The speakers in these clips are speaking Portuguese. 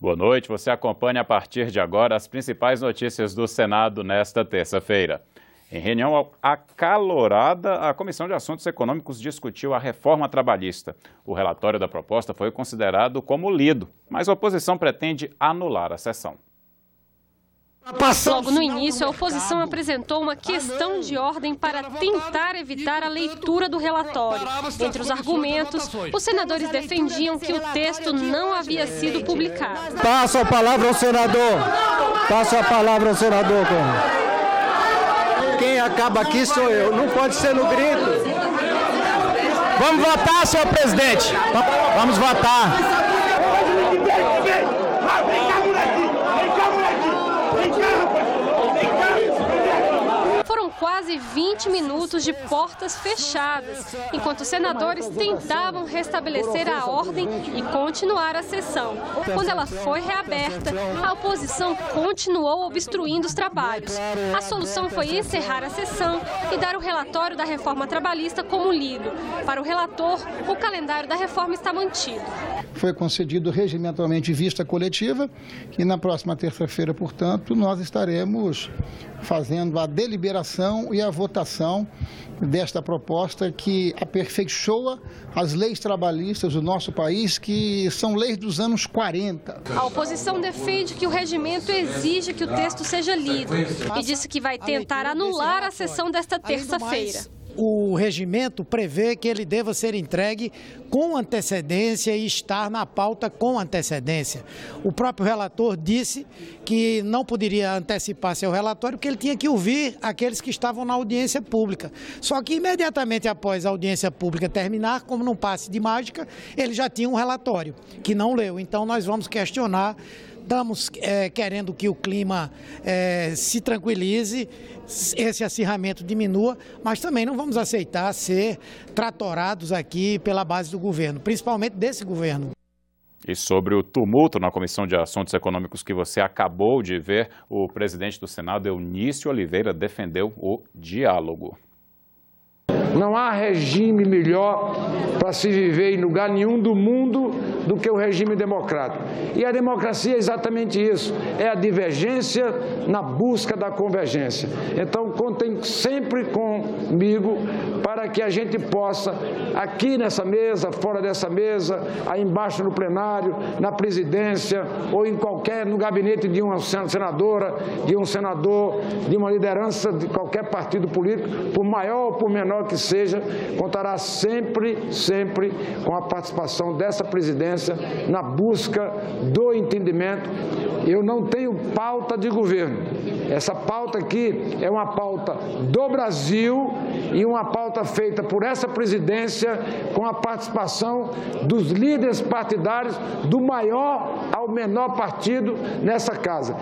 Boa noite, você acompanha a partir de agora as principais notícias do Senado nesta terça-feira. Em reunião acalorada, a Comissão de Assuntos Econômicos discutiu a reforma trabalhista. O relatório da proposta foi considerado como lido, mas a oposição pretende anular a sessão. Logo no início, a oposição apresentou uma questão de ordem para tentar evitar a leitura do relatório. Entre os argumentos, os senadores defendiam que o texto não havia sido publicado. Passo a palavra ao senador. Quem acaba aqui sou eu. Não pode ser no grito. Vamos votar, senhor presidente. Vamos votar. Foram quase 20 minutos de portas fechadas, enquanto os senadores tentavam restabelecer a ordem e continuar a sessão. Quando ela foi reaberta, a oposição continuou obstruindo os trabalhos. A solução foi encerrar a sessão e dar o relatório da reforma trabalhista como lido. Para o relator, o calendário da reforma está mantido. Foi concedido regimentalmente vista coletiva e na próxima terça-feira, portanto, nós estaremos fazendo a deliberação e a votação desta proposta que aperfeiçoa as leis trabalhistas do nosso país, que são leis dos anos 40. A oposição defende que o regimento exige que o texto seja lido e disse que vai tentar anular a sessão desta terça-feira. O regimento prevê que ele deva ser entregue com antecedência e estar na pauta com antecedência. O próprio relator disse que não poderia antecipar seu relatório porque ele tinha que ouvir aqueles que estavam na audiência pública. Só que imediatamente após a audiência pública terminar, como num passe de mágica, ele já tinha um relatório que não leu. Então nós vamos questionar. Estamos querendo que o clima se tranquilize, esse acirramento diminua, mas também não vamos aceitar ser tratorados aqui pela base do governo, principalmente desse governo. E sobre o tumulto na Comissão de Assuntos Econômicos que você acabou de ver, o presidente do Senado, Eunício Oliveira, defendeu o diálogo. Não há regime melhor para se viver em lugar nenhum do mundo do que o regime democrático. E a democracia é exatamente isso, é a divergência na busca da convergência. Então, contem sempre comigo para que a gente possa, aqui nessa mesa, fora dessa mesa, aí embaixo no plenário, na presidência ou no gabinete de uma senadora, de um senador, de uma liderança de qualquer partido político, por maior ou por menor que seja, contará sempre com a participação dessa presidência na busca do entendimento. Eu não tenho pauta de governo. Essa pauta aqui é uma pauta do Brasil e uma pauta feita por essa presidência com a participação dos líderes partidários do maior ao menor partido nessa casa.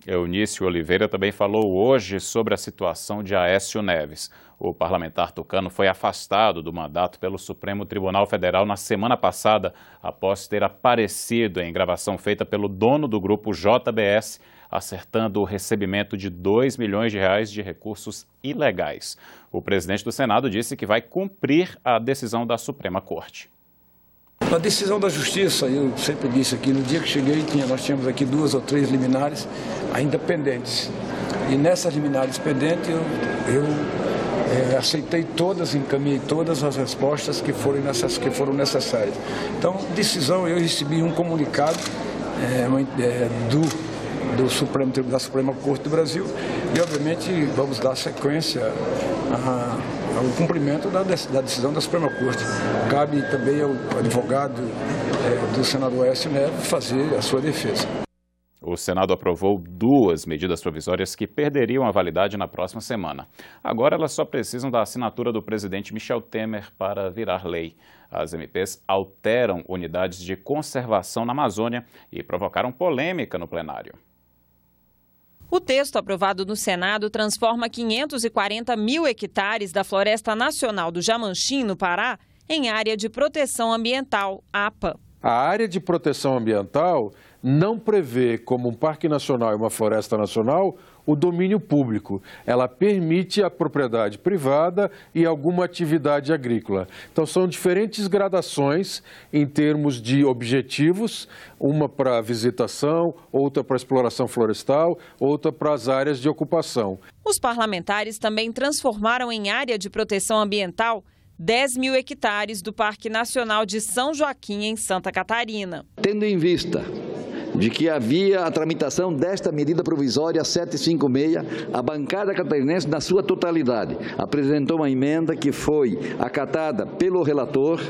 Eunício Oliveira também falou hoje sobre a situação de Aécio Neves. O parlamentar tucano foi afastado do mandato pelo Supremo Tribunal Federal na semana passada, após ter aparecido em gravação feita pelo dono do grupo JBS, acertando o recebimento de R$2 milhões de recursos ilegais. O presidente do Senado disse que vai cumprir a decisão da Suprema Corte. A decisão da Justiça, eu sempre disse aqui, no dia que cheguei, nós tínhamos aqui 2 ou 3 liminares ainda pendentes. E nessas liminares pendentes, eu aceitei todas, encaminhei todas as respostas que foram necessárias. Então, decisão, eu recebi um comunicado da Suprema Corte do Brasil e, obviamente, vamos dar sequência ao cumprimento da decisão da Suprema Corte. Cabe também ao advogado do senador Aécio Neves fazer a sua defesa. O Senado aprovou 2 medidas provisórias que perderiam a validade na próxima semana. Agora elas só precisam da assinatura do presidente Michel Temer para virar lei. As MPs alteram unidades de conservação na Amazônia e provocaram polêmica no plenário. O texto aprovado no Senado transforma 540 mil hectares da Floresta Nacional do Jamanchim, no Pará, em área de proteção ambiental, APA. A área de proteção ambiental não prevê como um parque nacional e uma floresta nacional o domínio público. Ela permite a propriedade privada e alguma atividade agrícola. Então, são diferentes gradações em termos de objetivos, uma para visitação, outra para exploração florestal, outra para as áreas de ocupação. Os parlamentares também transformaram em área de proteção ambiental 10 mil hectares do Parque Nacional de São Joaquim, em Santa Catarina. Tendo em vista de que havia a tramitação desta medida provisória 756, a bancada catarinense, na sua totalidade, apresentou uma emenda que foi acatada pelo relator,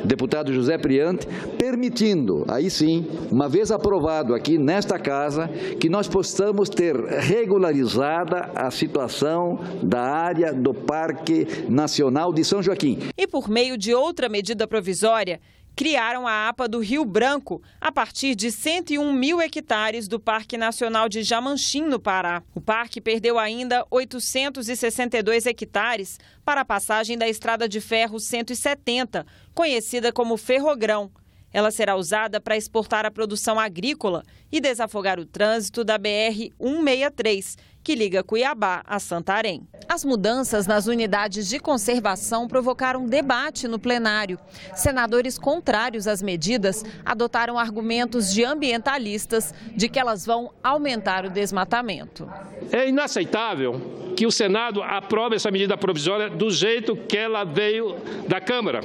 deputado José Priante, permitindo, aí sim, uma vez aprovado aqui nesta casa, que nós possamos ter regularizada a situação da área do Parque Nacional de São Joaquim. E por meio de outra medida provisória, criaram a APA do Rio Branco, a partir de 101 mil hectares do Parque Nacional de Jamanchim, no Pará. O parque perdeu ainda 862 hectares para a passagem da Estrada de Ferro 170, conhecida como Ferrogrão. Ela será usada para exportar a produção agrícola e desafogar o trânsito da BR-163, que liga Cuiabá a Santarém. As mudanças nas unidades de conservação provocaram debate no plenário. Senadores contrários às medidas adotaram argumentos de ambientalistas de que elas vão aumentar o desmatamento. É inaceitável que o Senado aprove essa medida provisória do jeito que ela veio da Câmara.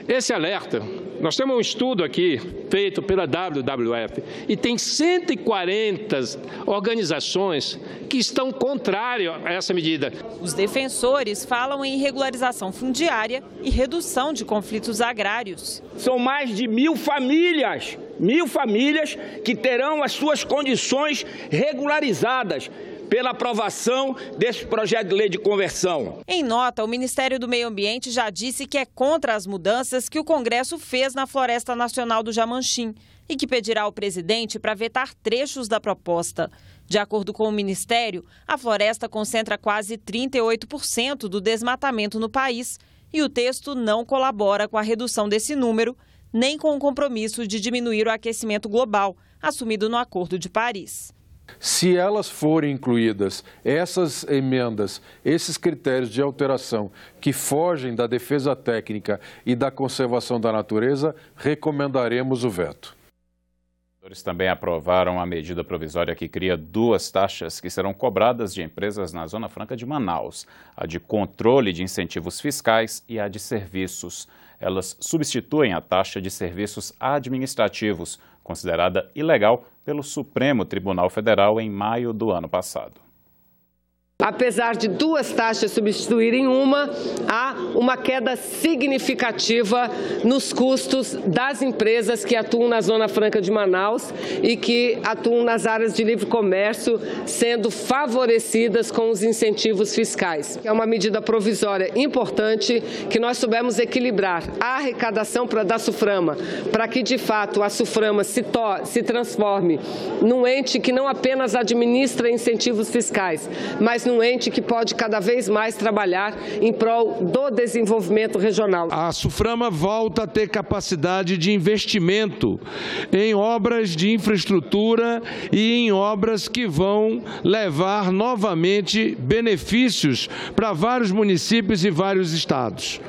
Esse alerta, nós temos um estudo aqui feito pela WWF e tem 140 organizações que estão contrárias a essa medida. Os defensores falam em regularização fundiária e redução de conflitos agrários. São mais de 1.000 famílias que terão as suas condições regularizadas pela aprovação desse projeto de lei de conversão. Em nota, o Ministério do Meio Ambiente já disse que é contra as mudanças que o Congresso fez na Floresta Nacional do Jamanchim e que pedirá ao presidente para vetar trechos da proposta. De acordo com o Ministério, a floresta concentra quase 38% do desmatamento no país e o texto não colabora com a redução desse número, nem com o compromisso de diminuir o aquecimento global, assumido no Acordo de Paris. Se elas forem incluídas, essas emendas, esses critérios de alteração que fogem da defesa técnica e da conservação da natureza, recomendaremos o veto. Os senadores também aprovaram a medida provisória que cria 2 taxas que serão cobradas de empresas na Zona Franca de Manaus: a de controle de incentivos fiscais e a de serviços. Elas substituem a taxa de serviços administrativos, considerada ilegal pelo Supremo Tribunal Federal em maio do ano passado. Apesar de 2 taxas substituírem uma, há uma queda significativa nos custos das empresas que atuam na Zona Franca de Manaus e que atuam nas áreas de livre comércio, sendo favorecidas com os incentivos fiscais. É uma medida provisória importante que nós soubemos equilibrar a arrecadação da SUFRAMA, para que, de fato, a SUFRAMA se transforme num ente que não apenas administra incentivos fiscais, mas num ente que pode cada vez mais trabalhar em prol do desenvolvimento regional. A SUFRAMA volta a ter capacidade de investimento em obras de infraestrutura e em obras que vão levar novamente benefícios para vários municípios e vários estados.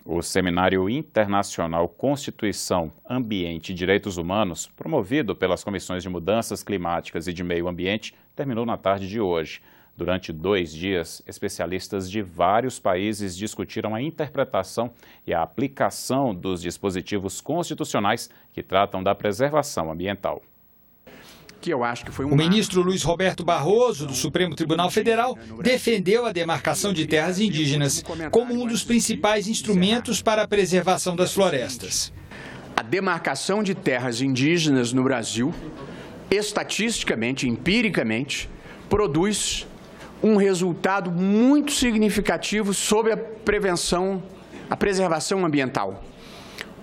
O Seminário Internacional Constituição, Ambiente e Direitos Humanos, promovido pelas Comissões de Mudanças Climáticas e de Meio Ambiente, terminou na tarde de hoje. Durante 2 dias, especialistas de vários países discutiram a interpretação e a aplicação dos dispositivos constitucionais que tratam da preservação ambiental. O ministro Luiz Roberto Barroso, do Supremo Tribunal Federal, defendeu a demarcação de terras indígenas como um dos principais instrumentos para a preservação das florestas. A demarcação de terras indígenas no Brasil, estatisticamente, empiricamente, produz um resultado muito significativo sobre a preservação ambiental.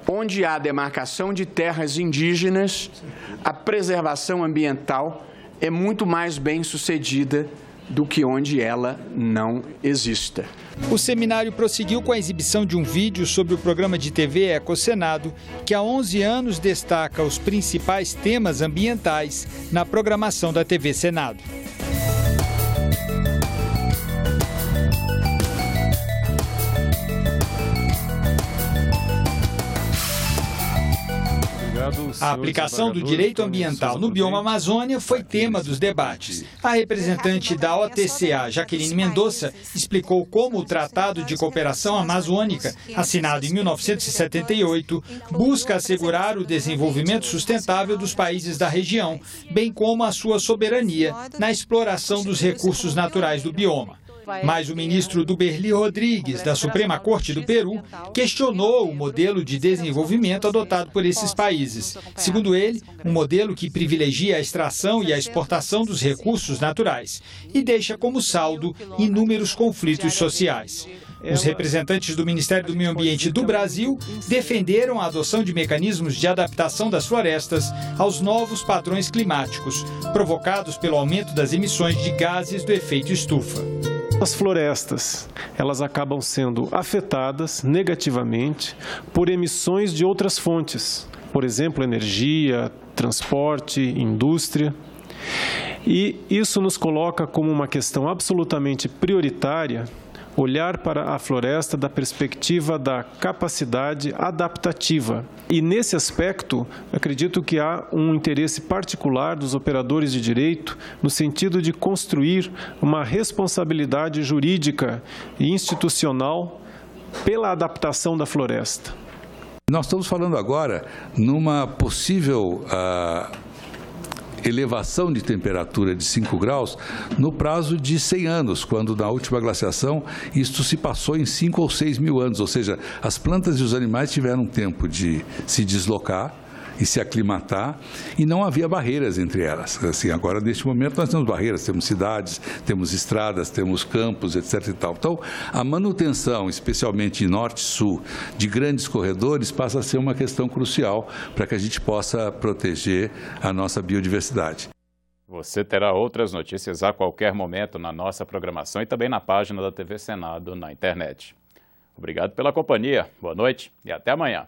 Onde há demarcação de terras indígenas, a preservação ambiental é muito mais bem sucedida do que onde ela não exista. O seminário prosseguiu com a exibição de um vídeo sobre o programa de TV Ecosenado, que há 11 anos destaca os principais temas ambientais na programação da TV Senado. A aplicação do direito ambiental no bioma Amazônia foi tema dos debates. A representante da OTCA, Jaqueline Mendonça, explicou como o Tratado de Cooperação Amazônica, assinado em 1978, busca assegurar o desenvolvimento sustentável dos países da região, bem como a sua soberania na exploração dos recursos naturais do bioma. Mas o ministro Duberly Rodrigues, da Suprema Corte do Peru, questionou o modelo de desenvolvimento adotado por esses países. Segundo ele, um modelo que privilegia a extração e a exportação dos recursos naturais e deixa como saldo inúmeros conflitos sociais. Os representantes do Ministério do Meio Ambiente do Brasil defenderam a adoção de mecanismos de adaptação das florestas aos novos padrões climáticos, provocados pelo aumento das emissões de gases do efeito estufa. As florestas, elas acabam sendo afetadas negativamente por emissões de outras fontes, por exemplo, energia, transporte, indústria. E isso nos coloca como uma questão absolutamente prioritária olhar para a floresta da perspectiva da capacidade adaptativa. E nesse aspecto, acredito que há um interesse particular dos operadores de direito no sentido de construir uma responsabilidade jurídica e institucional pela adaptação da floresta. Nós estamos falando agora numa possível elevação de temperatura de 5 graus no prazo de 100 anos, quando na última glaciação isto se passou em 5 ou 6 mil anos, ou seja, as plantas e os animais tiveram tempo de se deslocar e se aclimatar, e não havia barreiras entre elas. Assim, agora, neste momento, nós temos barreiras, temos cidades, temos estradas, temos campos, etc. e tal. Então, a manutenção, especialmente norte e sul, de grandes corredores, passa a ser uma questão crucial para que a gente possa proteger a nossa biodiversidade. Você terá outras notícias a qualquer momento na nossa programação e também na página da TV Senado na internet. Obrigado pela companhia, boa noite e até amanhã.